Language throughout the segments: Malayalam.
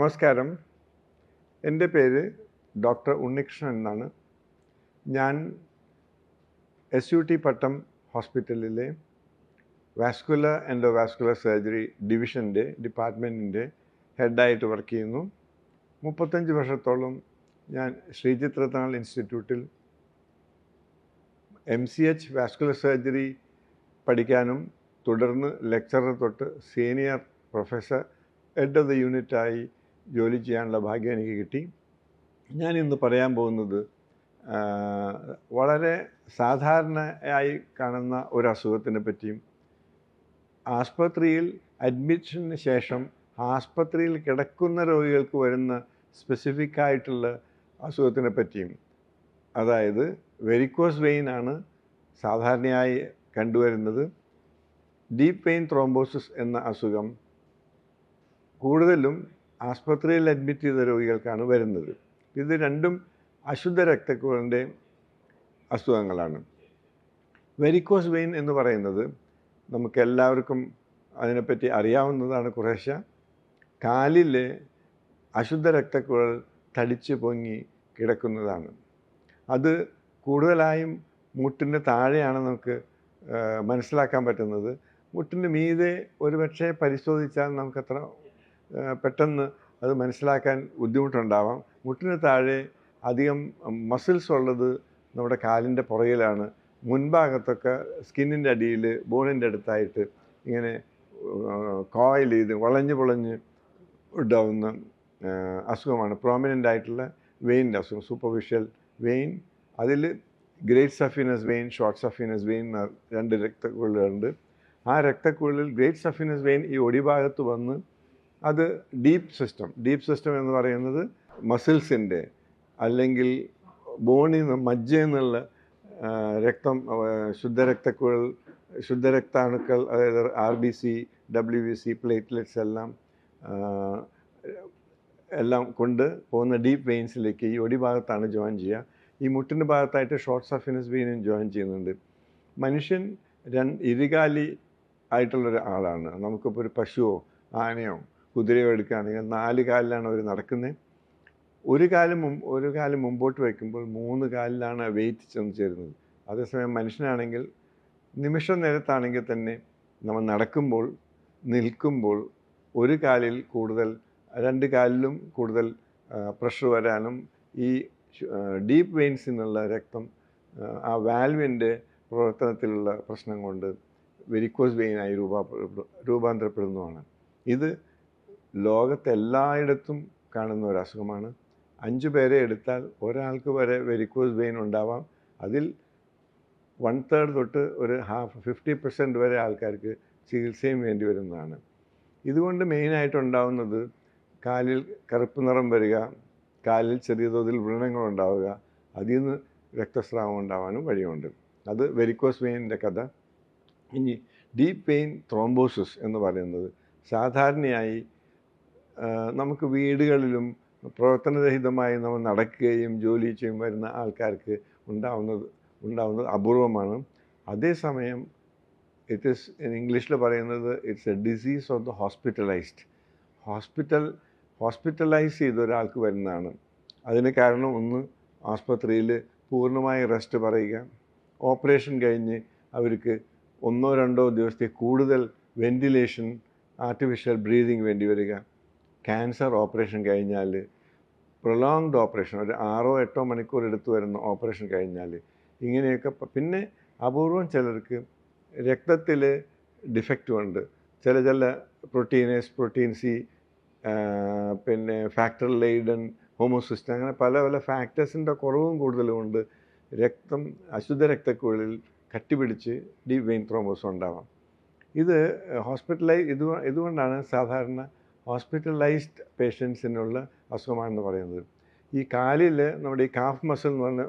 നമസ്കാരം. എൻ്റെ പേര് ഡോക്ടർ ഉണ്ണികൃഷ്ണൻ എന്നാണ്. ഞാൻ SUT പട്ടം ഹോസ്പിറ്റലിലെ വാസ്കുലർ എൻഡോവാസ്കുലർ സർജറി ഡിപ്പാർട്ട്മെൻറ്റിൻ്റെ ഹെഡായിട്ട് വർക്ക് ചെയ്യുന്നു. 35 വർഷത്തോളം ഞാൻ ശ്രീചിത്രത്താൾ ഇൻസ്റ്റിറ്റ്യൂട്ടിൽ MCH വാസ്കുലർ സർജറി പഠിക്കാനും തുടർന്ന് ലെക്ചറർ തൊട്ട് senior professor head of the യൂണിറ്റായി ജോലി ചെയ്യാനുള്ള ഭാഗ്യം എനിക്ക് കിട്ടി. ഞാൻ ഇന്ന് പറയാൻ പോകുന്നത് വളരെ സാധാരണയായി കാണുന്ന ഒരു അസുഖത്തിനെ പറ്റിയും ആസ്പത്രിയിൽ അഡ്മിഷന് ശേഷം ആസ്പത്രിയിൽ കിടക്കുന്ന രോഗികൾക്ക് വരുന്ന സ്പെസിഫിക് ആയിട്ടുള്ള അസുഖത്തിനെ പറ്റിയും. അതായത് വെരിക്കോസ് വെയിൻ ആണ് സാധാരണയായി കണ്ടുവരുന്നത്. ഡീപ്പ് വെയിൻ ത്രോംബോസിസ് എന്ന അസുഖം കൂടുതലും ആസ്പത്രിയിൽ അഡ്മിറ്റ് ചെയ്ത രോഗികൾക്കാണ് വരുന്നത്. ഇത് രണ്ടും അശുദ്ധ രക്തക്കുഴലിൻ്റെ അസുഖങ്ങളാണ്. വെരിക്കോസ് വെയിൻ എന്ന് പറയുന്നത് നമുക്കെല്ലാവർക്കും അതിനെപ്പറ്റി അറിയാവുന്നതാണ്. കുറേശ്ശെ കാലിലെ അശുദ്ധ രക്തക്കുഴൽ തടിച്ച് പൊങ്ങി കിടക്കുന്നതാണ്. അത് കൂടുതലായും മുട്ടിൻ്റെ താഴെയാണ് നമുക്ക് മനസ്സിലാക്കാൻ പറ്റുന്നത്. മുട്ടിന് മീതെ ഒരുപക്ഷെ പരിശോധിച്ചാൽ നമുക്കത്ര പെട്ടെന്ന് അത് മനസ്സിലാക്കാൻ ബുദ്ധിമുട്ടുണ്ടാവാം. മുട്ടിന് താഴെ അധികം മസിൽസ് ഉള്ളത് നമ്മുടെ കാലിൻ്റെ പുറകിലാണ്. മുൻഭാഗത്തൊക്കെ സ്കിന്നിൻ്റെ അടിയിൽ ബോണിൻ്റെ അടുത്തായിട്ട് ഇങ്ങനെ കോയിൽ ചെയ്ത് വളഞ്ഞ് ഉണ്ടാവുന്ന അസുഖമാണ് പ്രോമിനൻ്റ് ആയിട്ടുള്ള വെയിൻ്റെ അസുഖം, സൂപ്പർഫിഷ്യൽ വെയിൻ. അതിൽ great saphenous vein, short saphenous vein എന്ന 2 രക്തക്കുഴലുകളുണ്ട്. ആ രക്തക്കുഴലിൽ ഗ്രേറ്റ് സഫീനസ് വെയിൻ ഈ ഒടിഭാഗത്ത് വന്ന് അത് ഡീപ്പ് സിസ്റ്റം എന്ന് പറയുന്നത് മസിൽസിൻ്റെ അല്ലെങ്കിൽ ബോണിൽ നിന്ന് മജ്ജയിൽ നിന്നുള്ള രക്തം, ശുദ്ധരക്താണുക്കൾ, അതായത് RBC, WBC, പ്ലേറ്റ്ലെറ്റ്സ് എല്ലാം കൊണ്ട് പോകുന്ന ഡീപ്പ് വെയിൻസിലേക്ക് ഈ ഒടിഭാഗത്താണ് ജോയിൻ ചെയ്യുക. ഈ മുട്ടിൻ്റെ ഭാഗത്തായിട്ട് ഷോർട്ട് സഫീനസ് വെയിനും ജോയിൻ ചെയ്യുന്നുണ്ട്. മനുഷ്യൻ ഇരുകാലി ആയിട്ടുള്ളൊരു ആളാണ്. നമുക്കിപ്പോൾ ഒരു പശുവോ ആനയോ കുതിരയോ എടുക്കുകയാണെങ്കിൽ 4 കാലിലാണ് അവർ നടക്കുന്നത്. ഒരു കാലം മുമ്പോട്ട് വയ്ക്കുമ്പോൾ 3 കാലിലാണ് വെയിറ്റ് ചെന്ന് ചേരുന്നത്. അതേസമയം മനുഷ്യനാണെങ്കിൽ നിമിഷ നേരത്താണെങ്കിൽ തന്നെ നമ്മൾ നടക്കുമ്പോൾ, നിൽക്കുമ്പോൾ ഒരു കാലിൽ കൂടുതൽ 2 കാലിലും കൂടുതൽ പ്രഷർ വരാനും ഈ ഡീപ്പ് വെയിൻസിൽ നിന്നുള്ള രക്തം ആ വാൽവിൻ്റെ പ്രവർത്തനത്തിലുള്ള പ്രശ്നം കൊണ്ട് വെരിക്കോസ് വെയിനായി രൂപാന്തരപ്പെടുന്നതാണ്. ഇത് ലോകത്തെല്ലായിടത്തും കാണുന്ന ഒരു അസുഖമാണ്. 5 പേരെ എടുത്താൽ ഒരാൾക്ക് വരെ വെരിക്കോസ് വെയിൻ ഉണ്ടാവാം. അതിൽ 1/3 തൊട്ട് ഒരു 50% വരെ ആൾക്കാർക്ക് ചികിത്സയും വേണ്ടി വരുന്നതാണ്. ഇതുകൊണ്ട് മെയിനായിട്ടുണ്ടാവുന്നത് കാലിൽ കറുപ്പ് നിറം വരിക, കാലിൽ ചെറിയ തോതിൽ വ്രണങ്ങളുണ്ടാവുക, അതിൽ നിന്ന് രക്തസ്രാവം ഉണ്ടാവാനും വഴിയുണ്ട്. അത് വെരിക്കോസ് വെയിനിൻ്റെ കഥ. ഇനി ഡീപ്പ് വെയിൻ ത്രോംബോസിസ് എന്ന് പറയുന്നത് സാധാരണയായി നമുക്ക് വീടുകളിലും പ്രവർത്തനരഹിതമായി നമ്മൾ നടക്കുകയും ജോലി ചെയ്യും വരുന്ന ആൾക്കാർക്ക് ഉണ്ടാവുന്നത് അപൂർവമാണ്. അതേസമയം ഇംഗ്ലീഷിൽ പറയുന്നത് it's A disease of the hospitalised. Hospitalise ചെയ്ത ഒരാൾക്ക് വരുന്നതാണ്. അതിന് കാരണം ഒന്ന്, ആസ്പത്രിയിൽ പൂർണ്ണമായി റെസ്റ്റ് പറയുക, ഓപ്പറേഷൻ കഴിഞ്ഞ് അവർക്ക് 1-2 ദിവസത്തെ കൂടുതൽ വെൻറ്റിലേഷൻ, ആർട്ടിഫിഷ്യൽ ബ്രീതിങ് വേണ്ടി വരിക, ക്യാൻസർ ഓപ്പറേഷൻ കഴിഞ്ഞാൽ പ്രൊലോങ്ഡ് ഓപ്പറേഷൻ, ഒരു 6-8 മണിക്കൂർ എടുത്തു വരുന്ന ഓപ്പറേഷൻ കഴിഞ്ഞാൽ ഇങ്ങനെയൊക്കെ. പിന്നെ അപൂർവം ചിലർക്ക് രക്തത്തിൽ ഡിഫക്റ്റും ഉണ്ട്. ചില പ്രോട്ടീൻ C, പിന്നെ ഫാക്ടർ ലൈഡൻ, ഹോമോസിസ്റ്റം, അങ്ങനെ പല ഫാക്ടേഴ്സിൻ്റെ കുറവും കൂടുതലും കൊണ്ട് അശുദ്ധ രക്തക്കുഴലിൽ കട്ടിപിടിച്ച് ഡീപ്പ് വെയിൻ ത്രോംബോസിസ് ഉണ്ടാവാം. ഇത് ഇതുകൊണ്ടാണ് സാധാരണ ഹോസ്പിറ്റലൈസ്ഡ് പേഷ്യൻസിനുള്ള അസുഖമാണെന്ന് പറയുന്നത്. ഈ കാലിൽ നമ്മുടെ ഈ കാഫ് മസിൽ എന്ന് പറഞ്ഞ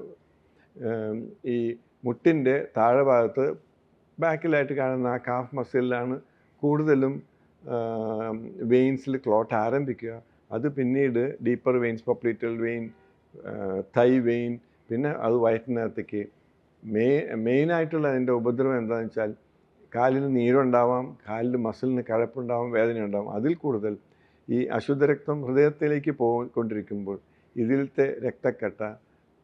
ഈ മുട്ടിൻ്റെ താഴെ ഭാഗത്ത് ബാക്കിലായിട്ട് കാണുന്ന ആ കാഫ് മസിലിലാണ് കൂടുതലും വെയിൻസിൽ ക്ലോട്ട് ആരംഭിക്കുക. അത് പിന്നീട് ഡീപ്പർ വെയിൻസ്, പോപ്ലിറ്റൽ വെയിൻ, തൈ വെയിൻ, പിന്നെ അത് വയറ്റിനകത്തേക്ക്. മെയിനായിട്ടുള്ള അതിൻ്റെ ഉപദ്രവം എന്താണെന്ന് വെച്ചാൽ കാലിന് നീരുണ്ടാവാം, കാലിൽ മസിലിന് കഴപ്പുണ്ടാവാം, വേദനയുണ്ടാവാം. അതിൽ കൂടുതൽ ഈ അശുദ്ധ രക്തം ഹൃദയത്തിലേക്ക് പോയിക്കൊണ്ടിരിക്കുമ്പോൾ ഇതിലത്തെ രക്തക്കട്ട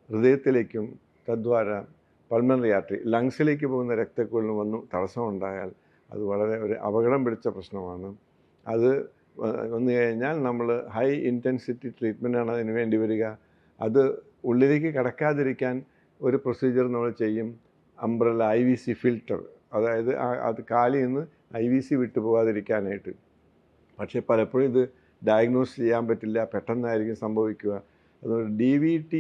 ഹൃദയത്തിലേക്കും തദ്വാര പൾമണറി ആർട്ടറി ലങ്സിലേക്ക് പോകുന്ന രക്തക്കുഴലിന് വന്നു തടസ്സമുണ്ടായാൽ അത് വളരെ ഒരു അപകടം പിടിച്ച പ്രശ്നമാണ്. അത് വന്നു കഴിഞ്ഞാൽ നമ്മൾ ഹൈ ഇൻറ്റൻസിറ്റി ട്രീറ്റ്മെൻറ്റാണ് അതിന് വേണ്ടി വരിക. അത് ഉള്ളിലേക്ക് കടക്കാതിരിക്കാൻ ഒരു പ്രൊസീജിയർ നമ്മൾ ചെയ്യും, അംബ്രല്ല IVC ഫിൽറ്റർ, അതായത് അത് കാലിൽ നിന്ന് IVC വിട്ടു പോകാതിരിക്കാനായിട്ട്. പക്ഷേ പലപ്പോഴും ഇത് ഡയഗ്നോസ് ചെയ്യാൻ പറ്റില്ല, പെട്ടെന്നായിരിക്കും സംഭവിക്കുക. അതുകൊണ്ട് DVT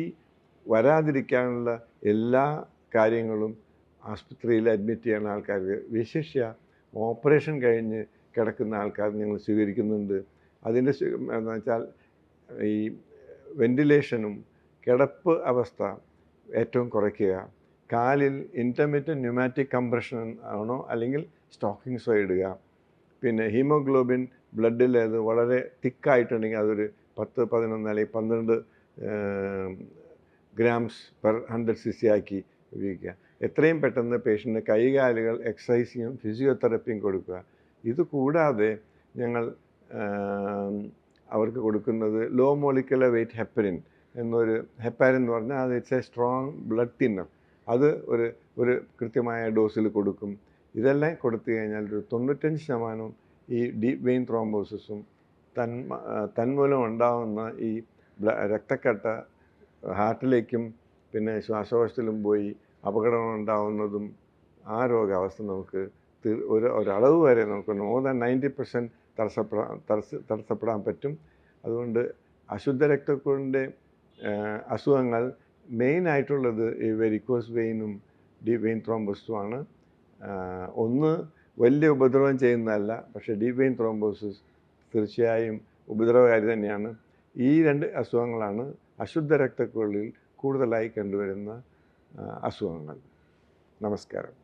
വരാതിരിക്കാനുള്ള എല്ലാ കാര്യങ്ങളും ആശുപത്രിയിൽ അഡ്മിറ്റ് ചെയ്യുന്ന ആൾക്കാർക്ക്, വിശിഷ്യ ഓപ്പറേഷൻ കഴിഞ്ഞ് കിടക്കുന്ന ആൾക്കാർ ഞങ്ങൾ സ്വീകരിക്കുന്നുണ്ട്. അതിൻ്റെ എന്ന് വെച്ചാൽ ഈ വെൻറ്റിലേഷനും കിടപ്പ് അവസ്ഥ ഏറ്റവും കുറയ്ക്കുക, കാലിൽ ഇൻ്റർമിറ്റൻറ്റ് ന്യൂമാറ്റിക് കംപ്രഷൻ ആണോ അല്ലെങ്കിൽ സ്റ്റോക്കിങ്സോ ഇടുക. പിന്നെ ഹീമോഗ്ലോബിൻ ബ്ലഡിൽ അത് വളരെ തിക്കായിട്ടുണ്ടെങ്കിൽ അതൊരു 10, 11 അല്ലെങ്കിൽ 12 ഗ്രാംസ് പെർ 100 cc ആക്കി ഉപയോഗിക്കുക. എത്രയും പെട്ടെന്ന് പേഷ്യൻറ്റിന് കൈകാലുകൾ എക്സസൈസിങ്ങും ഫിസിയോതെറപ്പിയും കൊടുക്കുക. ഇത് കൂടാതെ ഞങ്ങൾ അവർക്ക് കൊടുക്കുന്നത് ലോ മോളിക്കുലർ വെയ്റ്റ് ഹെപ്പറിൻ എന്നൊരു, ഹെപ്പാരിൻ എന്ന് പറഞ്ഞാൽ അത് it's A strong blood thinner, അത് ഒരു കൃത്യമായ ഡോസിൽ കൊടുക്കും. ഇതെല്ലാം കൊടുത്തു കഴിഞ്ഞാൽ ഒരു 95% ഈ ഡീപ്പ് വെയിൻ ത്രോംബോസിസും തന്മൂലം ഉണ്ടാകുന്ന ഈ രക്തക്കട്ട ഹാർട്ടിലേക്കും പിന്നെ ശ്വാസകോശത്തിലും പോയി അപകടമുണ്ടാകുന്നതും ആ രോഗാവസ്ഥ നമുക്ക് ഒരളവ് വരെ നമുക്ക് മോർ ദാൻ 90% തടസ്സപ്പെടാൻ പറ്റും. അതുകൊണ്ട് അശുദ്ധ രക്തക്കുഴലിൻ്റെ അസുഖങ്ങൾ മെയിനായിട്ടുള്ളത് ഈ വെരിക്കോസ് വെയിനും ഡീപ്പ് വെയിൻ ത്രോംബോസിസുമാണ്. ഒന്ന് വലിയ ഉപദ്രവം ചെയ്യുന്നതല്ല, പക്ഷേ ഡീപ്പ് വെയിൻ ത്രോംബോസിസ് തീർച്ചയായും ഉപദ്രവകാരി തന്നെയാണ്. ഈ 2 അസുഖങ്ങളാണ് അശുദ്ധ രക്തക്കുഴലിൽ കൂടുതലായി കണ്ടുവരുന്ന അസുഖങ്ങൾ. നമസ്കാരം.